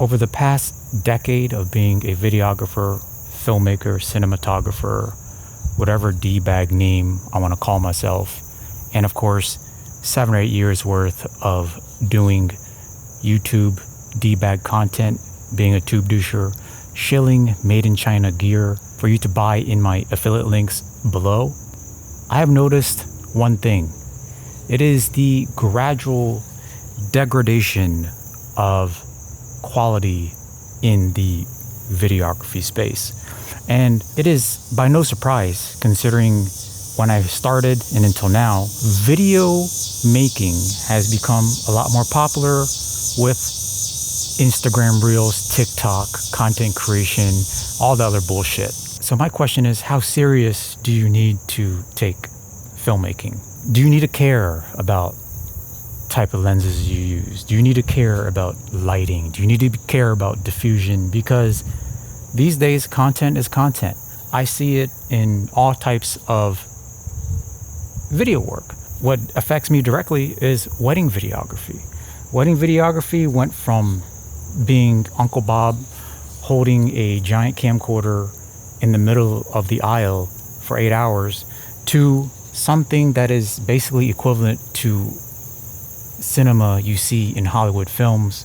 Over the past decade of being a videographer, filmmaker, cinematographer, whatever D-bag name I want to call myself, and of course 7 or 8 years worth of doing YouTube D-bag content, being a tube doucher, shilling made in China gear for you to buy in my affiliate links below, I have noticed one thing. It is the gradual degradation of quality in the videography space. And it is by no surprise, considering when I started and until now, video making has become a lot more popular with Instagram Reels, TikTok, content creation, all the other bullshit. So my question is, how serious do you need to take filmmaking? Do you need to care about type of lenses you use? Do you need to care about lighting? Do you need to care about diffusion? Because these days, content is content. I see it in all types of video work. What affects me directly is wedding videography. Wedding videography went from being Uncle Bob holding a giant camcorder in the middle of the aisle for 8 hours to something that is basically equivalent to cinema you see in Hollywood films,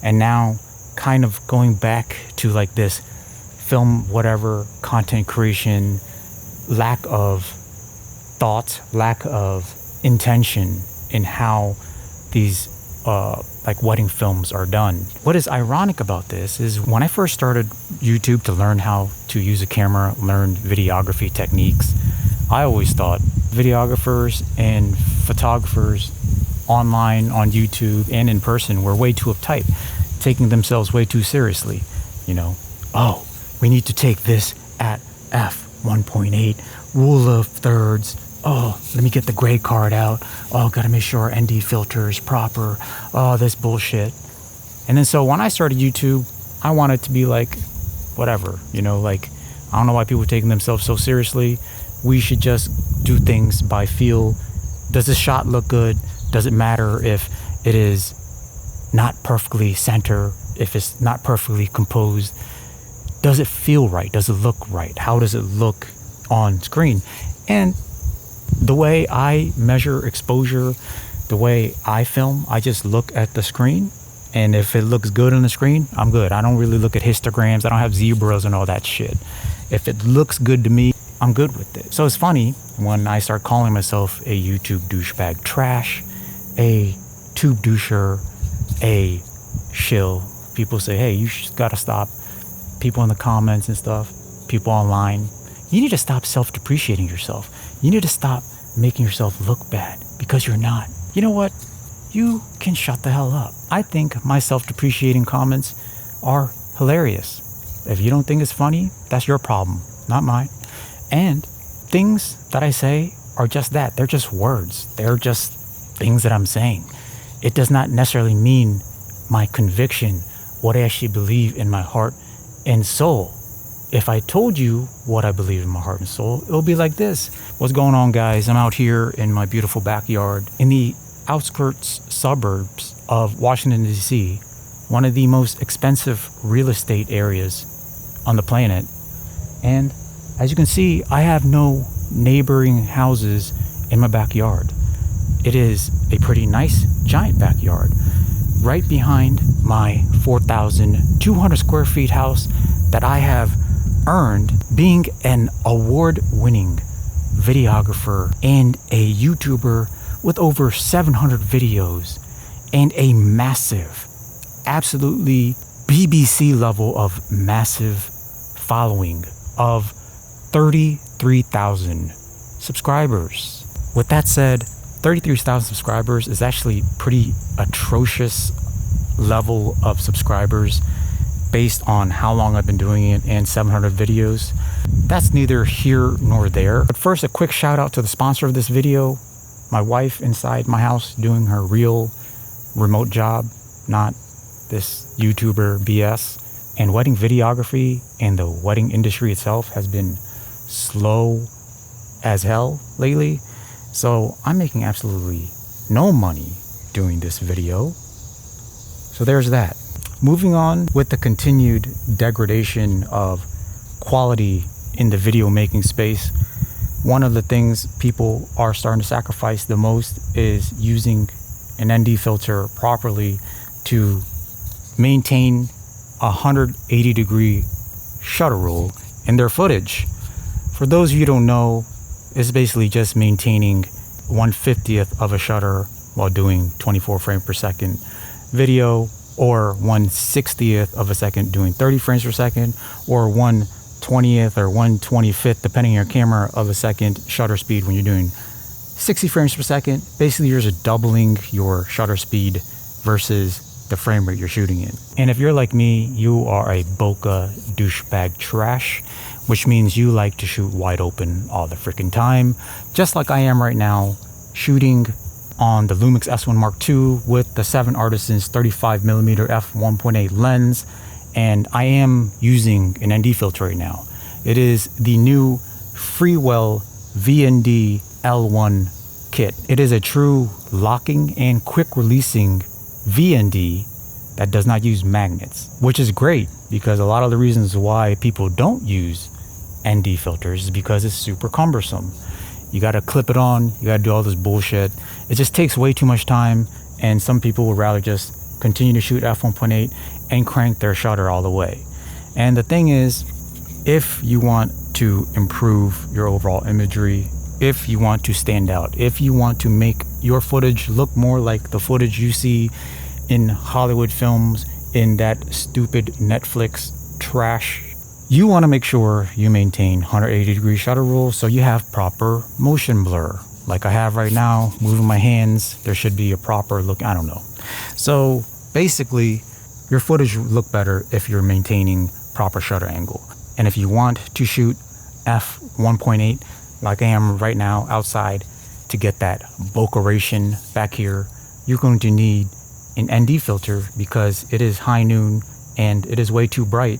and now kind of going back to like this film whatever content creation, lack of thought, lack of intention in how these like wedding films are done. What is ironic about this is when I first started YouTube to learn how to use a camera, learn videography techniques, I always thought videographers and photographers online, on YouTube, and in person were way too uptight, taking themselves way too seriously. You know, oh, we need to take this at f1.8, rule of thirds. Oh, let me get the grade card out. Oh, gotta make sure our ND filter is proper. Oh, this bullshit. And then so when I started YouTube, I wanted to be like, whatever, you know, like, I don't know why people are taking themselves so seriously. We should just do things by feel. Does this shot look good? Does it matter if it is not perfectly center, if it's not perfectly composed? Does it feel right? Does it look right? How does it look on screen? And the way I measure exposure, the way I film, I just look at the screen, and if it looks good on the screen, I'm good. I don't really look at histograms. I don't have zebras and all that shit. If it looks good to me, I'm good with it. So it's funny when I start calling myself a YouTube douchebag trash, a tube doucher, a shill. People say, hey, you gotta stop. People in the comments and stuff, people online, you need to stop self-depreciating yourself. You need to stop making yourself look bad because you're not. You know what? You can shut the hell up. I think my self-depreciating comments are hilarious. If you don't think it's funny, that's your problem, not mine. And things that I say are just that. They're just words. They're just things that I'm saying. It does not necessarily mean my conviction, what I actually believe in my heart and soul. If I told you what I believe in my heart and soul, it'll be like this. What's going on, guys? I'm out here in my beautiful backyard in the outskirts suburbs of Washington, D.C., one of the most expensive real estate areas on the planet. And as you can see, I have no neighboring houses in my backyard. It is a pretty nice giant backyard right behind my 4,200 square feet house that I have earned being an award-winning videographer and a YouTuber with over 700 videos and a massive, absolutely BBC level of massive following of 33,000 subscribers. With that said, 33,000 subscribers is actually pretty atrocious level of subscribers based on how long I've been doing it and 700 videos. That's neither here nor there. But first, a quick shout out to the sponsor of this video, my wife inside my house doing her real remote job, not this YouTuber BS. And wedding videography and the wedding industry itself has been slow as hell lately. So I'm making absolutely no money doing this video. So there's that. moving on with the continued degradation of quality in the video making space, one of the things people are starting to sacrifice the most is using an ND filter properly to maintain a 180-degree shutter roll in their footage. For those of you who don't know, it's basically just maintaining 1/50th of a shutter while doing 24 frames per second video, or 1/60th of a second doing 30 frames per second, or 1/20th or 1/25th, depending on your camera, of a second shutter speed when you're doing 60 frames per second. Basically, you're just doubling your shutter speed versus the frame rate you're shooting in. And if you're like me, you are a bokeh douchebag trash, which means you like to shoot wide open all the freaking time, just like I am right now, shooting on the Lumix S1II with the 7 Artisans 35mm f1.8 lens, and I am using an ND filter right now. It is the new Freewell VND L1 kit. It is a true locking and quick releasing VND that does not use magnets, which is great because a lot of the reasons why people don't use ND filters is because it's super cumbersome. You got to clip it on, you got to do all this bullshit. It just takes way too much time, and some people would rather just continue to shoot f1.8 and crank their shutter all the way. And the thing is, if you want to improve your overall imagery, if you want to stand out, if you want to make your footage look more like the footage you see in Hollywood films, in that stupid Netflix trash, you want to make sure you maintain 180-degree shutter roll so you have proper motion blur. Like I have right now, moving my hands, there should be a proper look, I don't know. So basically, your footage will look better if you're maintaining proper shutter angle. And if you want to shoot f1.8 like I am right now outside to get that bokeration back here, you're going to need an ND filter because it is high noon and it is way too bright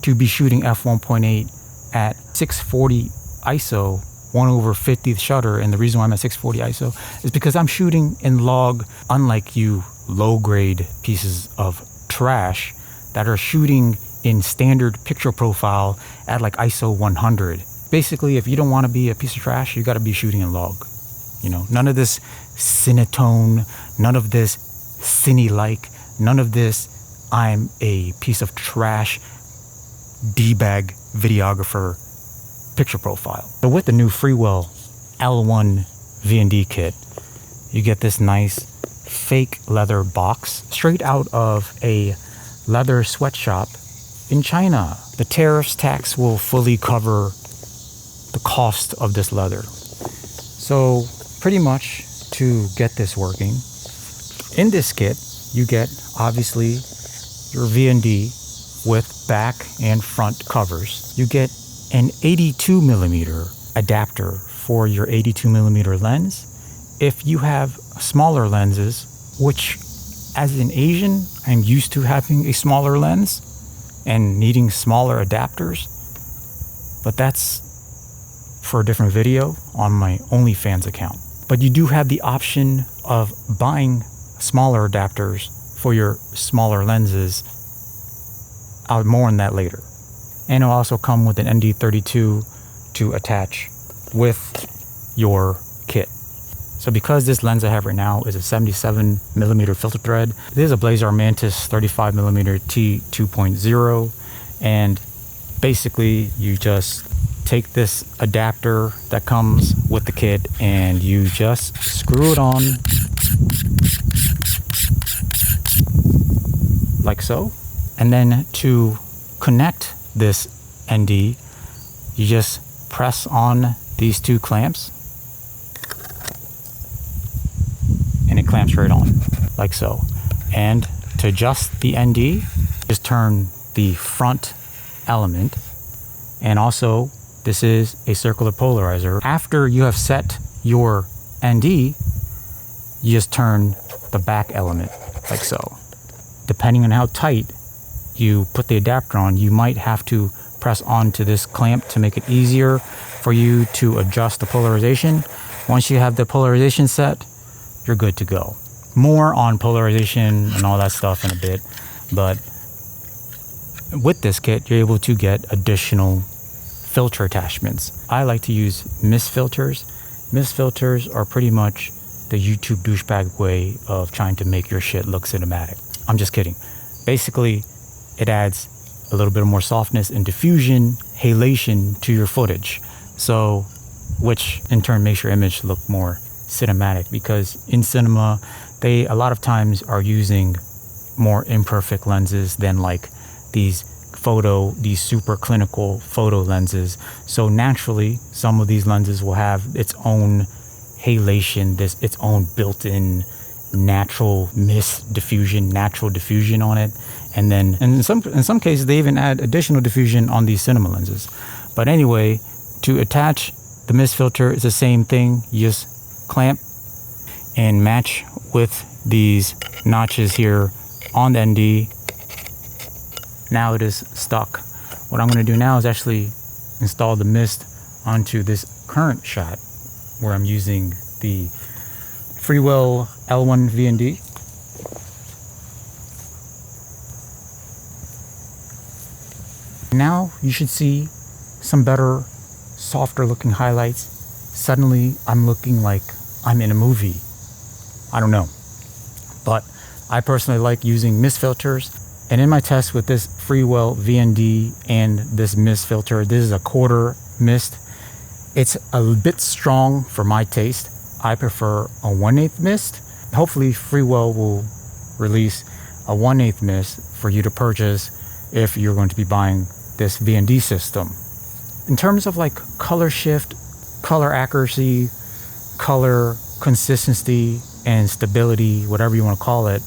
to be shooting f1.8 at 640 ISO, 1/50th shutter. And the reason why I'm at 640 ISO is because I'm shooting in log, unlike you low-grade pieces of trash that are shooting in standard picture profile at like ISO 100. Basically, if you don't want to be a piece of trash, you got to be shooting in log. You know, none of this cinetone, none of this cine-like, none of this I'm a piece of trash D-bag videographer picture profile. So with the new Freewell L1 VND kit, you get this nice fake leather box straight out of a leather sweatshop in China. The tariffs tax will fully cover the cost of this leather. So pretty much to get this working, in this kit, you get obviously your VND with back and front covers. You get an 82mm adapter for your 82mm lens. If you have smaller lenses, which as an Asian, I'm used to having a smaller lens and needing smaller adapters, but that's for a different video on my OnlyFans account. But you do have the option of buying smaller adapters for your smaller lenses. I'll more on that later. And it'll also come with an ND32 to attach with your kit. So because this lens I have right now is a 77mm filter thread, this is a Blazer Mantis 35mm T2.0, and basically you just take this adapter that comes with the kit and you just screw it on like so. And then to connect this ND, you just press on these two clamps and it clamps right on like so. And to adjust the ND, just turn the front element, and also this is a circular polarizer. After you have set your ND, you just turn the back element like so. Depending on how tight you put the adapter on, you might have to press onto this clamp to make it easier for you to adjust the polarization. Once you have the polarization set, you're good to go. More on polarization and all that stuff in a bit. But with this kit, you're able to get additional filter attachments. I like to use mist filters. Mist filters are pretty much the YouTube douchebag way of trying to make your shit look cinematic. I'm just kidding. Basically, it adds a little bit more softness and diffusion, halation to your footage. So, which in turn makes your image look more cinematic, because in cinema, they a lot of times are using more imperfect lenses than like these super clinical photo lenses. So naturally, some of these lenses will have its own halation, its own built-in natural mist diffusion, natural diffusion on it. And then in some cases, they even add additional diffusion on these cinema lenses. But anyway, to attach the mist filter is the same thing. You just clamp and match with these notches here on the ND. Now it is stuck. What I'm going to do now is actually install the mist onto this current shot where I'm using the Freewell L1 VND. Now you should see some better, softer looking highlights. Suddenly I'm looking like I'm in a movie. I don't know. But I personally like using mist filters. And in my test with this Freewell VND and this mist filter, this is a quarter mist. It's a bit strong for my taste. I prefer a 1/8 mist. Hopefully Freewell will release a 1/8 mist for you to purchase if you're going to be buying this VND system. In terms of like color shift, color accuracy, color consistency, and stability, whatever you want to call it,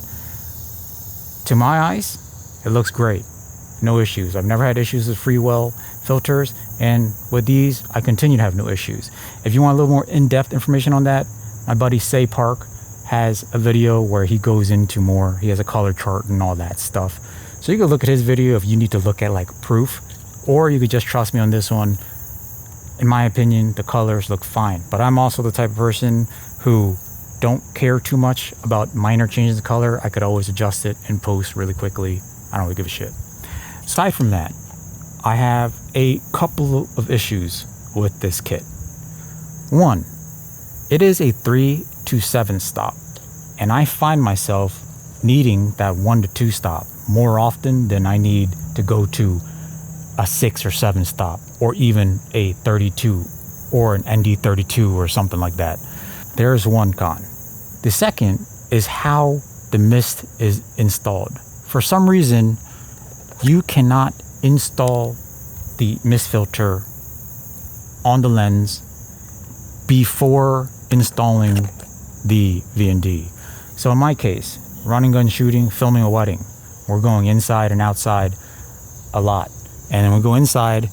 to my eyes, it looks great. No issues. I've never had issues with Freewell filters, and with these, I continue to have no issues. If you want a little more in-depth information on that, my buddy Say Park has a video where he goes into more. He has a color chart and all that stuff. So you can look at his video if you need to look at like proof, or you could just trust me on this one. In my opinion, the colors look fine, but I'm also the type of person who don't care too much about minor changes in color. I could always adjust it in post really quickly. I don't really give a shit. Aside from that, I have a couple of issues with this kit. One, it is a 3 to 7 stop, and I find myself needing that 1 to 2 stop more often than I need to go to a 6 or 7 stop, or even a 32 or an ND32 or something like that. There's one con. The second is how the mist is installed. For some reason, you cannot install the mist filter on the lens before installing the VND. So in my case, running gun shooting, filming a wedding, we're going inside and outside a lot. And then we go inside.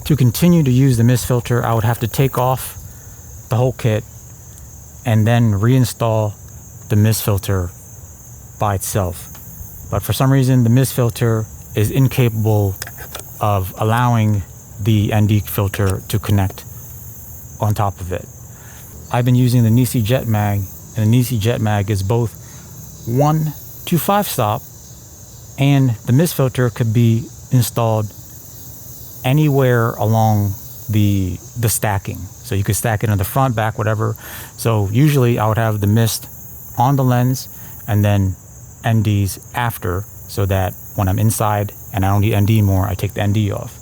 To continue to use the mist filter, I would have to take off the whole kit and then reinstall the mist filter by itself. But for some reason, the mist filter is incapable of allowing the ND filter to connect on top of it. I've been using the Nisi Jet Mag, and the Nisi Jet Mag is both 1 to 5 stop, and the mist filter could be installed anywhere along the stacking. So you could stack it in the front, back, whatever. So usually I would have the mist on the lens and then NDs after, so that when I'm inside and I don't need ND more, I take the ND off.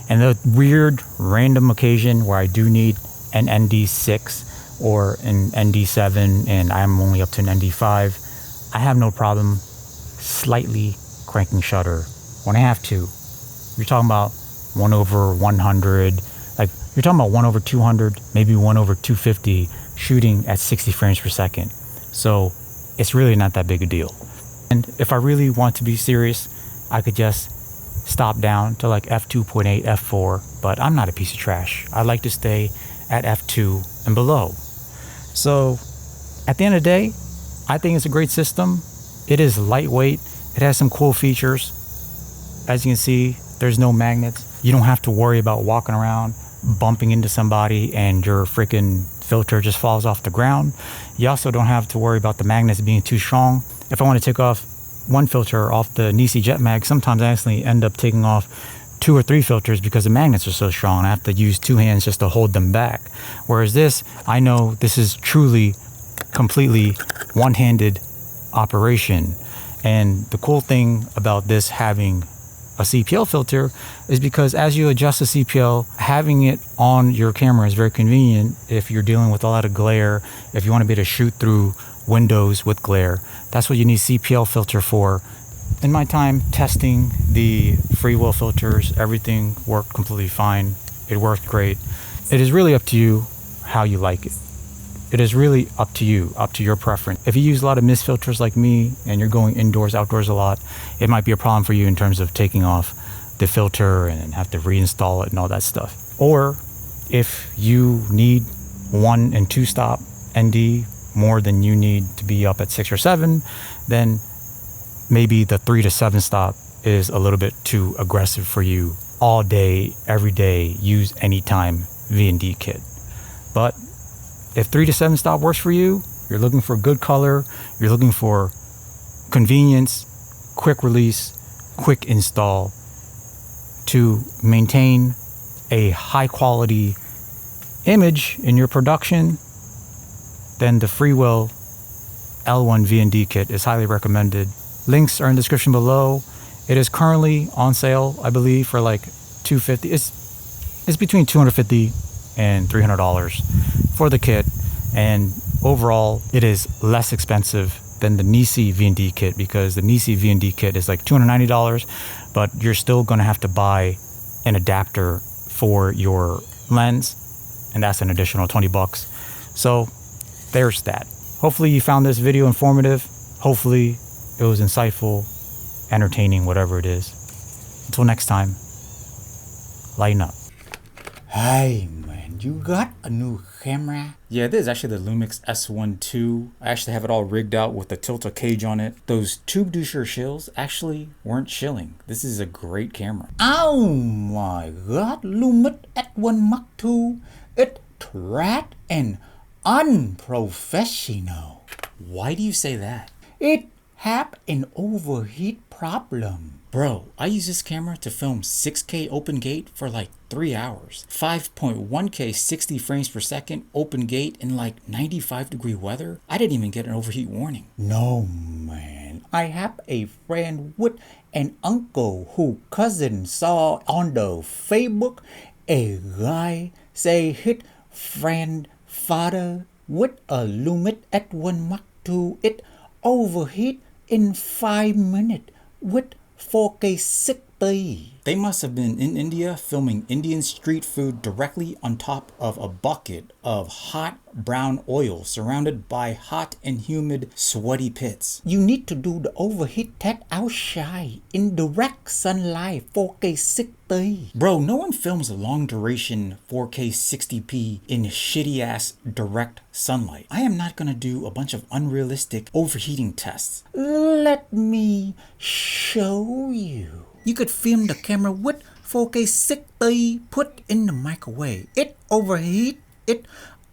And the weird random occasion where I do need an ND6 or an ND7 and I'm only up to an ND5, I have no problem slightly cranking shutter when I have to. You're talking about 1/100, like you're talking about 1/200, maybe 1/250 shooting at 60 frames per second. So it's really not that big a deal. And if I really want to be serious, I could just stop down to like f2.8, f4, but I'm not a piece of trash. I like to stay at f2 and below. So at the end of the day, I think it's a great system. It is lightweight. It has some cool features. As you can see, there's no magnets. You don't have to worry about walking around, bumping into somebody and your freaking filter just falls off the ground. You also don't have to worry about the magnets being too strong. If I want to take off one filter off the Nisi Jet Mag, sometimes I actually end up taking off 2 or 3 filters because the magnets are so strong. I have to use 2 hands just to hold them back. Whereas this, I know this is truly, completely one-handed operation. And the cool thing about this having a CPL filter is because as you adjust the CPL, having it on your camera is very convenient if you're dealing with a lot of glare, if you want to be able to shoot through windows with glare. That's what you need CPL filter for. In my time testing the Freewell filters, everything worked completely fine. It worked great. It is really up to you how you like it. It is really up to you, up to your preference. If you use a lot of mist filters like me and you're going indoors, outdoors a lot, it might be a problem for you in terms of taking off the filter and have to reinstall it and all that stuff. Or if you need 1 and 2 stop ND more than you need to be up at 6 or 7, then maybe the 3 to 7 stop is a little bit too aggressive for you. All day, every day, use anytime VND kit. But if 3 to 7 stop works for you, you're looking for good color, you're looking for convenience, quick release, quick install to maintain a high quality image in your production, then the Freewell L1 VND kit is highly recommended. Links are in the description below. It is currently on sale, I believe, for like $250. It's between $250 and $300 for the kit, and overall it is less expensive than the Nisi VND kit because the Nisi VND kit is like $290, but you're still going to have to buy an adapter for your lens, and that's an additional 20 bucks. So there's that. Hopefully you found this video informative. Hopefully it was insightful, entertaining, whatever it is. Until next time, lighten up. Hey man, you got a new camera? Yeah, this is actually the Lumix S1II. I actually have it all rigged out with the tilter cage on it. Those tube doucher shills actually weren't shilling. This is a great camera. Oh my god, Lumix S1II. It's trash and unprofessional. Why do you say that? It have an overheat problem. Bro, I use this camera to film 6K open gate for like 3 hours. 5.1K 60 frames per second open gate in like 95-degree weather. I didn't even get an overheat warning. No man, I have a friend with an uncle who cousin saw on the Facebook a guy say his friend father with a Lumix S1II it overheat in 5 minutes with 4K 60. They must have been in India filming Indian street food directly on top of a bucket of hot brown oil surrounded by hot and humid sweaty pits. You need to do the overheat test outside in direct sunlight 4K 60. Bro, no one films a long duration 4K 60p in shitty ass direct sunlight. I am not gonna do a bunch of unrealistic overheating tests. Let me show you. You could film the camera with 4K 60 put in the microwave. It overheat. It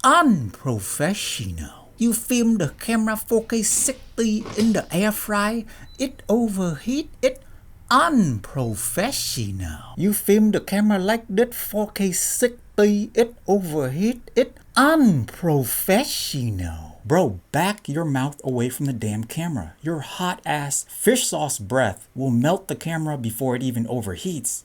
unprofessional. You film the camera 4K 60 in the air fryer. It overheat. It unprofessional. You film the camera like that 4K 60. It overheat. It unprofessional. Bro, back your mouth away from the damn camera. Your hot ass fish sauce breath will melt the camera before it even overheats.